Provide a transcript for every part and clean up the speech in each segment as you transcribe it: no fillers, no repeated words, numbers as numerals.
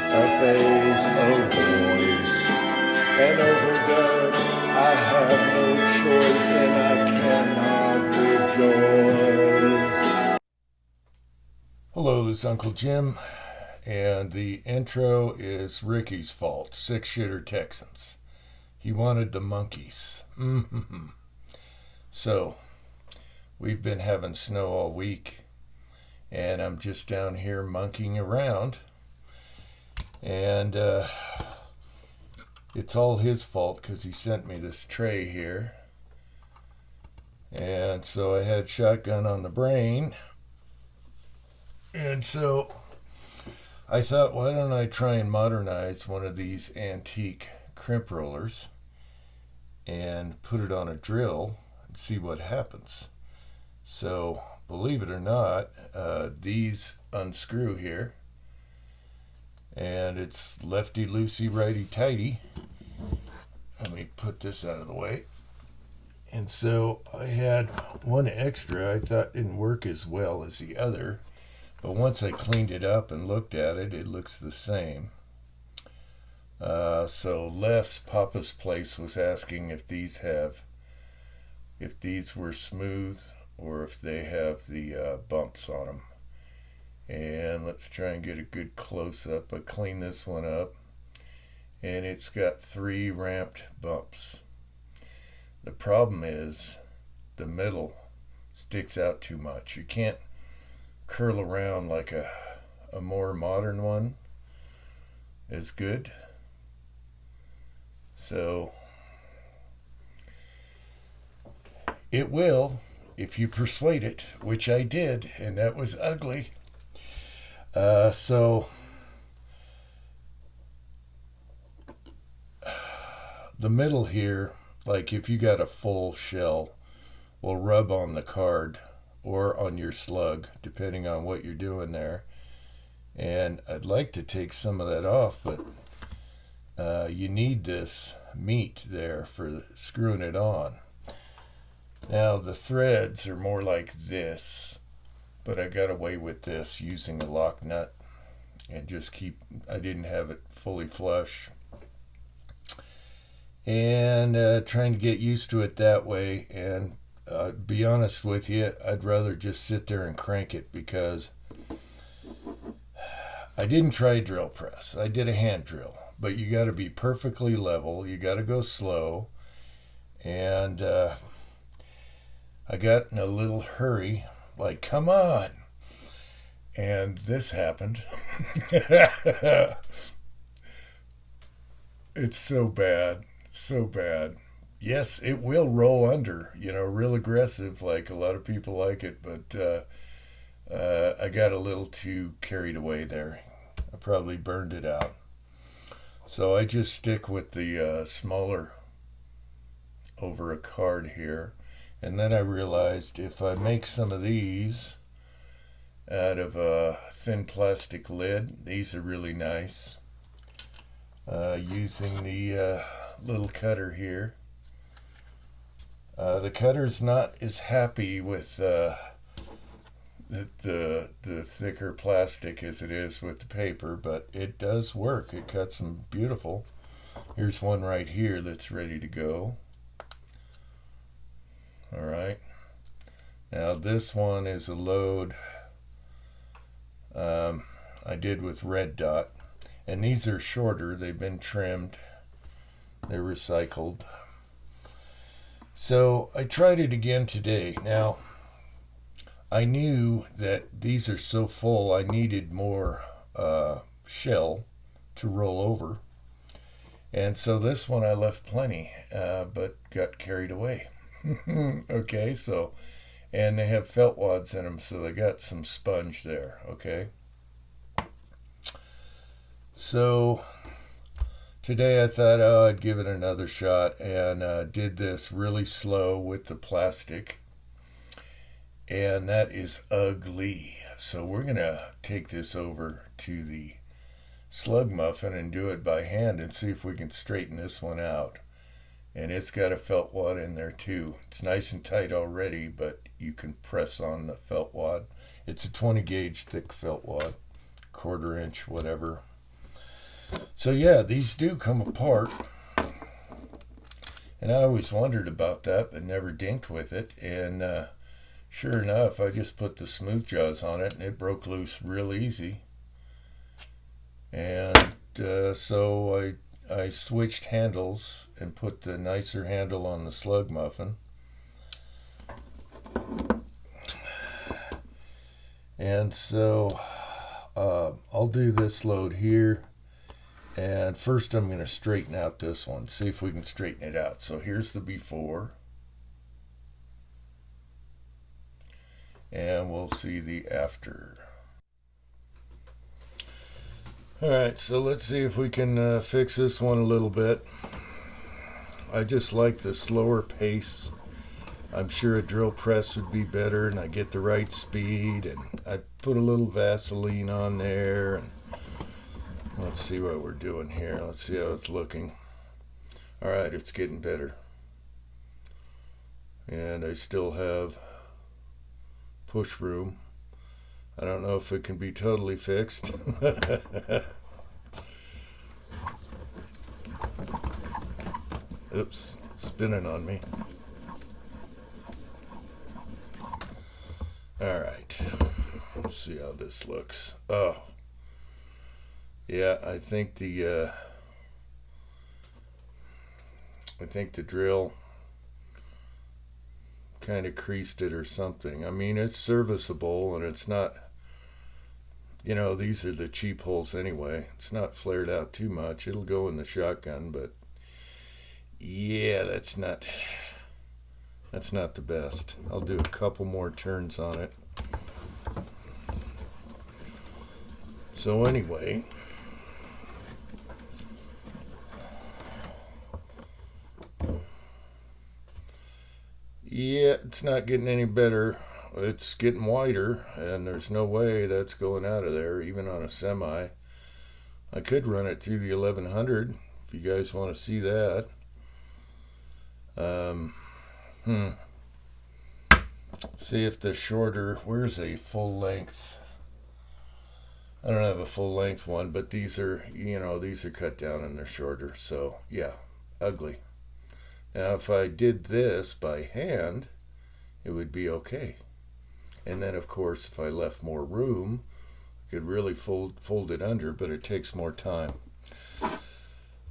A phase of voice, and overdub. I have no choice, and I cannot rejoice. Hello, this is Uncle Jim, and the intro is Ricky's fault. Six shitter Texans. He wanted the monkeys. So, we've been having snow all week, and I'm just down here monkeying around. And it's all his fault because he sent me this tray here. And so I had shotgun on the brain. And so I thought, why don't I try and modernize one of these antique crimp rollers and put it on a drill and see what happens. So believe it or not, these unscrew here. And it's lefty loosey, righty tighty. Let me put this out of the way. And so I had one extra I thought didn't work as well as the other. But once I cleaned it up and looked at it, it looks the same. So Les, Papa's Place, was asking if these were smooth or if they have the bumps on them. And let's try and get a good close-up. I cleaned this one up, and it's got 3 ramped bumps. The problem is the middle sticks out too much. You can't curl around like a more modern one is good. So it will if you persuade it, which I did, and that was ugly. So the middle here, like if you got a full shell, will rub on the card or on your slug, depending on what you're doing there. And I'd like to take some of that off, but you need this meat there for screwing it on. Now the threads are more like this. But I got away with this using a lock nut and I didn't have it fully flush. And trying to get used to it that way. And be honest with you, I'd rather just sit there and crank it because I didn't try a drill press. I did a hand drill. But you got to be perfectly level. You got to go slow. And I got in a little hurry. Like, come on. And this happened. It's so bad. So bad. Yes, it will roll under, real aggressive, like a lot of people like it, but I got a little too carried away there. I probably burned it out. So I just stick with the smaller over a card here. And then I realized if I make some of these out of a thin plastic lid, these are really nice. Using the little cutter here. The cutter's not as happy with the thicker plastic as it is with the paper, but it does work. It cuts them beautiful. Here's one right here that's ready to go. All right. Now this one is a load I did with red dot. And these are shorter. They've been trimmed. They're recycled. So I tried it again today. Now, I knew that these are so full I needed more shell to roll over. And so this one I left plenty, but got carried away. Okay, so, and they have felt wads in them, so they got some sponge there, okay? So, today I thought, I'd give it another shot, and did this really slow with the plastic, and that is ugly. So we're going to take this over to the slug muffin and do it by hand and see if we can straighten this one out. And it's got a felt wad in there too. It's nice and tight already, but you can press on the felt wad. It's a 20 gauge thick felt wad, 1/4 inch, whatever. So yeah, these do come apart. And I always wondered about that, but never dinked with it. And sure enough, I just put the smooth jaws on it, and it broke loose real easy. And so I switched handles and put the nicer handle on the slug muffin. And so I'll do this load here. And first I'm going to straighten out this one, see if we can straighten it out. So here's the before. And we'll see the after. Alright, so let's see if we can fix this one a little bit. I just like the slower pace. I'm sure a drill press would be better, and I get the right speed, and I put a little Vaseline on there, and let's see what we're doing here. Let's see how it's looking. Alright, it's getting better. And I still have push room. I don't know if it can be totally fixed. Oops, spinning on me. Alright, let's see how this looks. Oh, yeah, I think the drill kind of creased it or something. I mean, it's serviceable, and it's not, you know, these are the cheap holes anyway. It's not flared out too much. It'll go in the shotgun, but yeah, that's not the best. I'll do a couple more turns on it. So anyway, yeah, it's not getting any better. It's getting wider, and there's no way that's going out of there, even on a semi. I could run it through the 1100 if you guys want to see that. See if the shorter, where's a full length? I don't have a full length one, but these are, you know, these are cut down and they're shorter. So yeah, ugly. Now if I did this by hand, it would be okay. And then of course, if I left more room, I could really fold it under, but it takes more time.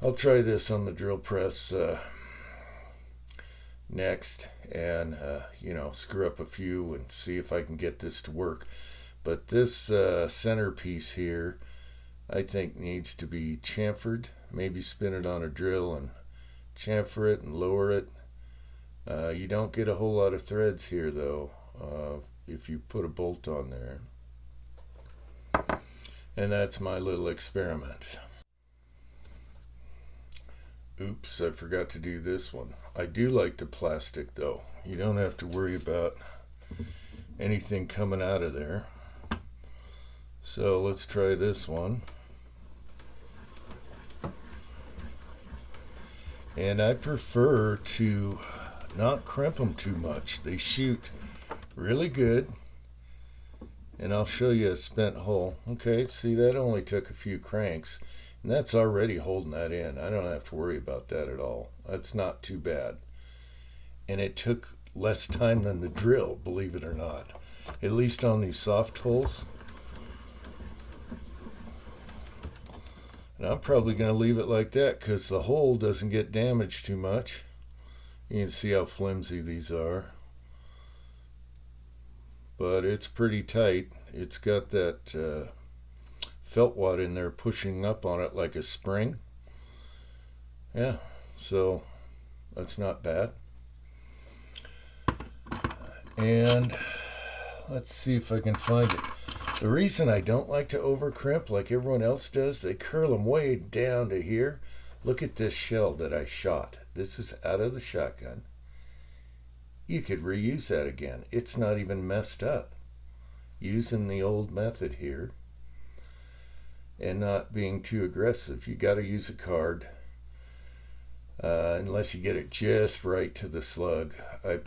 I'll try this on the drill press next, and you know, screw up a few and see if I can get this to work. But this centerpiece here, I think needs to be chamfered. Maybe spin it on a drill and chamfer it and lower it. You don't get a whole lot of threads here though, if you put a bolt on there. And that's my little experiment. Oops, I forgot to do this one. I do like the plastic though. You don't have to worry about anything coming out of there. So let's try this one. And I prefer to not crimp them too much. They shoot really good. And I'll show you a spent hole. Okay, see, that only took a few cranks. And that's already holding that in. I don't have to worry about that at all. That's not too bad. And it took less time than the drill, believe it or not. At least on these soft holes. And I'm probably going to leave it like that because the hole doesn't get damaged too much. You can see how flimsy these are. But it's pretty tight. It's got that felt wad in there pushing up on it like a spring. Yeah, so that's not bad. And let's see if I can find it. The reason I don't like to over crimp like everyone else does, they curl them way down to here. Look at this shell that I shot. This is out of the shotgun. You could reuse that again. It's not even messed up. Using the old method here and not being too aggressive. You got to use a card. unless you get it just right to the slug. I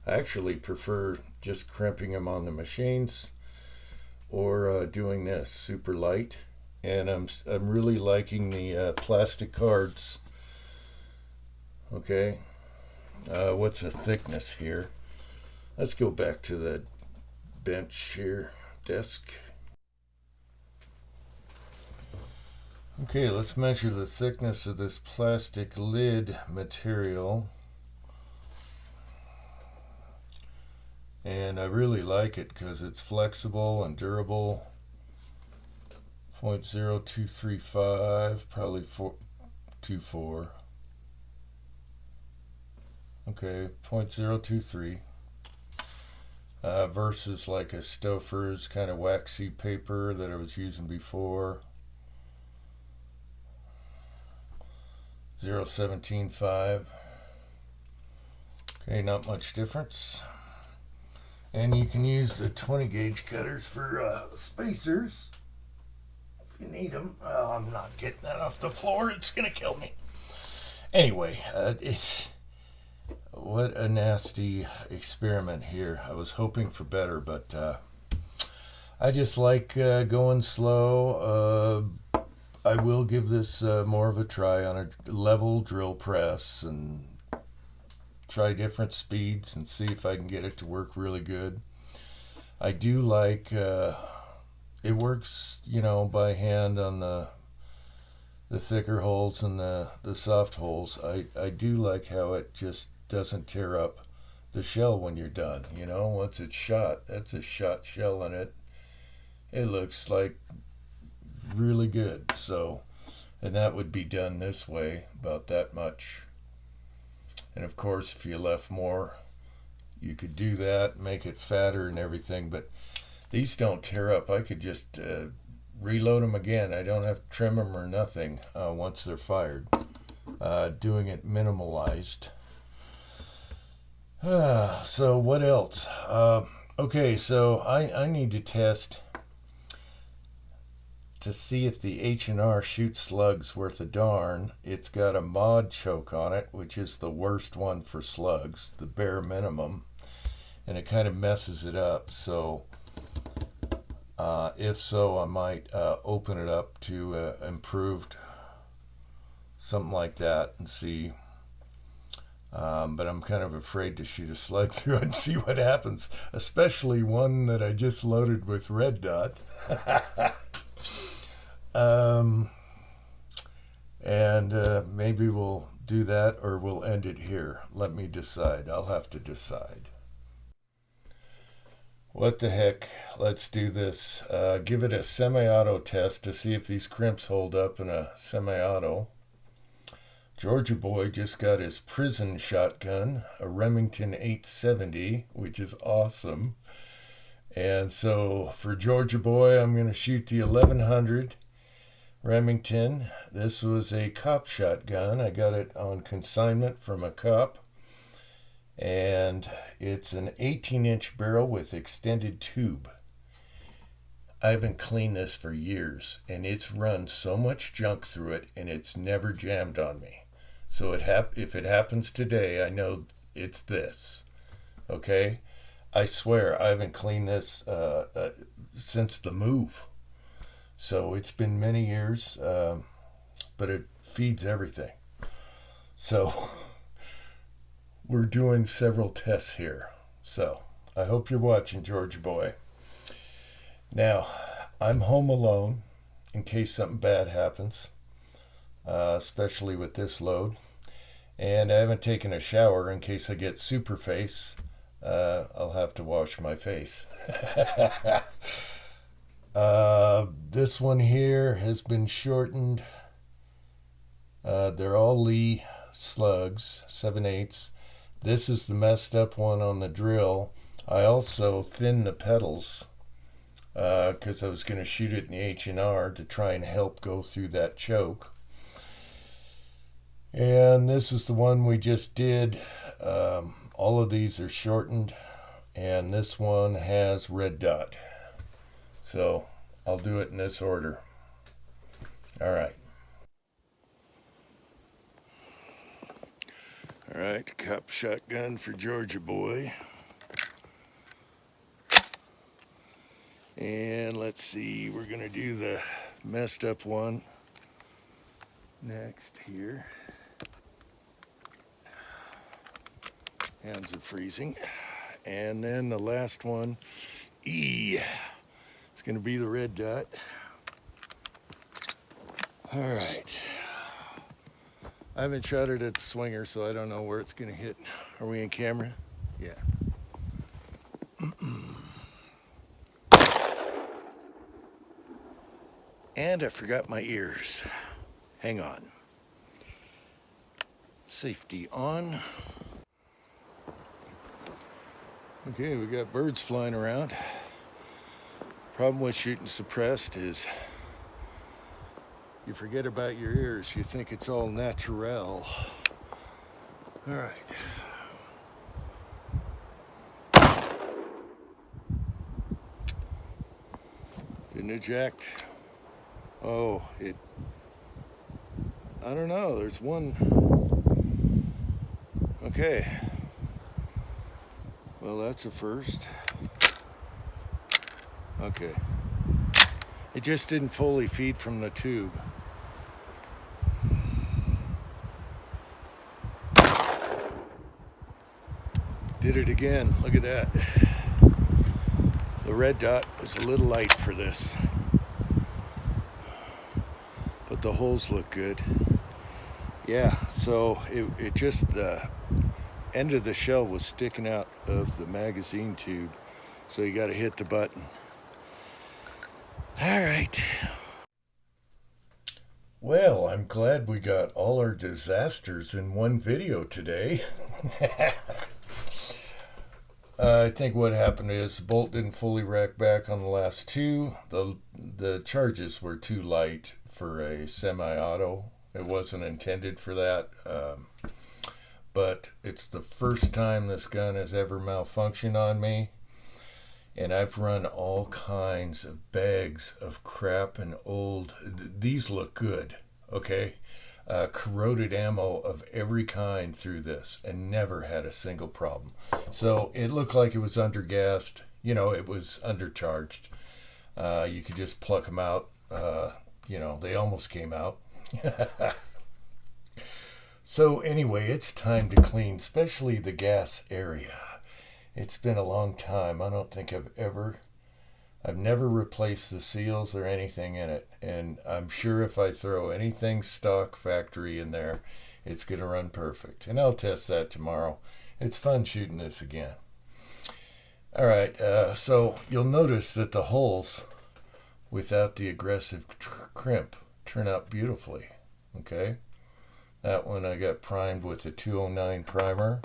actually prefer just crimping them on the machines or doing this super light. And I'm really liking the plastic cards. Okay, what's the thickness here? Let's go back to the bench here, desk. Okay, let's measure the thickness of this plastic lid material. And I really like it because it's flexible and durable. 0.0235, probably 424. Okay, 0.023. Versus like a Stouffer's kind of waxy paper that I was using before. 0.175. Okay, not much difference. And you can use the 20 gauge cutters for spacers if you need them. Oh, I'm not getting that off the floor. It's going to kill me. Anyway, what a nasty experiment here. I was hoping for better, but I just like going slow. I will give this more of a try on a level drill press and try different speeds and see if I can get it to work really good. I do like it works, by hand on the thicker holes and the soft holes. I do like how it just doesn't tear up the shell when you're done. Once it's shot, that's a shot shell in it. It looks like really good. So, and that would be done this way, about that much. And of course, if you left more, you could do that, make it fatter and everything. But these don't tear up. I could just reload them again. I don't have to trim them or nothing once they're fired. Doing it minimalized. So what else? Okay, so I need to test to see if the H&R shoots slugs worth a darn. It's got a mod choke on it, which is the worst one for slugs, the bare minimum, and it kind of messes it up. So if so, I might open it up to improved, something like that, and see. But I'm kind of afraid to shoot a slug through and see what happens, especially one that I just loaded with red dot. And maybe we'll do that or we'll end it here. Let me decide. I'll have to decide. What the heck? Let's do this. Give it a semi-auto test to see if these crimps hold up in a semi-auto. Georgia boy just got his prison shotgun, a Remington 870, which is awesome. And so for Georgia boy, I'm going to shoot the 1100 Remington. This was a cop shotgun. I got it on consignment from a cop. And it's an 18-inch barrel with extended tube. I haven't cleaned this for years, and it's run so much junk through it, and it's never jammed on me. So if it happens today, I know it's this. Okay? I swear I haven't cleaned this since the move. So it's been many years, but it feeds everything. So we're doing several tests here. So I hope you're watching, Georgia boy. Now, I'm home alone in case something bad happens, especially with this load. And I haven't taken a shower in case I get super face. I'll have to wash my face. This one here has been shortened. They're all Lee slugs, 7/8. This is the messed up one on the drill. I also thinned the pedals because I was going to shoot it in the H&R to try and help go through that choke. And this is the one we just did. All of these are shortened, and this one has red dot. So I'll do it in this order. All right. All right, cop shotgun for Georgia boy. And let's see, we're gonna do the messed up one next here. Hands are freezing. And then the last one, it's gonna be the red dot. All right. I haven't shot it at the swinger, so I don't know where it's gonna hit. Are we in camera? Yeah. And I forgot my ears. Hang on. Safety on. Okay, we got birds flying around. Problem with shooting suppressed is you forget about your ears. You think it's all natural. All right. Didn't eject. Oh, I don't know. There's one. Okay. Well, that's a first. Okay. It just didn't fully feed from the tube. Did it again. Look at that. The red dot was a little light for this, but the holes look good. Yeah, so it just, the end of the shell was sticking out of the magazine tube, so you got to hit the button. All right. Well, I'm glad we got all our disasters in one video today. I think what happened is the bolt didn't fully rack back on the last two. The charges were too light for a semi-auto. It wasn't intended for that. But it's the first time this gun has ever malfunctioned on me. And I've run all kinds of bags of crap and old. These look good, okay? Corroded ammo of every kind through this and never had a single problem. So it looked like it was undergassed. You know, it was undercharged. You could just pluck them out. You know, they almost came out. So anyway, it's time to clean, especially the gas area. It's been a long time. I don't think I've never replaced the seals or anything in it. And I'm sure if I throw anything stock factory in there, it's going to run perfect. And I'll test that tomorrow. It's fun shooting this again. All right, so you'll notice that the holes without the aggressive crimp turn out beautifully. Okay, that one I got primed with a 209 primer.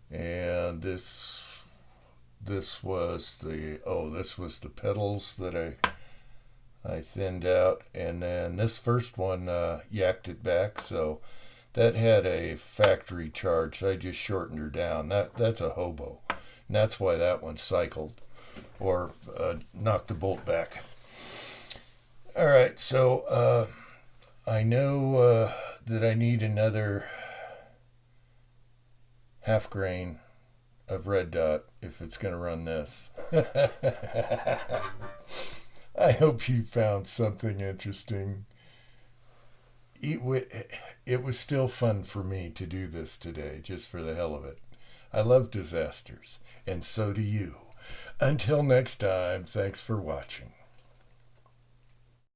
And this was the pedals that I thinned out, and then this first one yacked it back, so that had a factory charge. So I just shortened her down. That's a hobo, and that's why that one cycled or knocked the bolt back. All right, so I know that I need another half grain of red dot if it's going to run this. I hope you found something interesting. It was still fun for me to do this today, just for the hell of it. I love disasters, and so do you. Until next time, thanks for watching.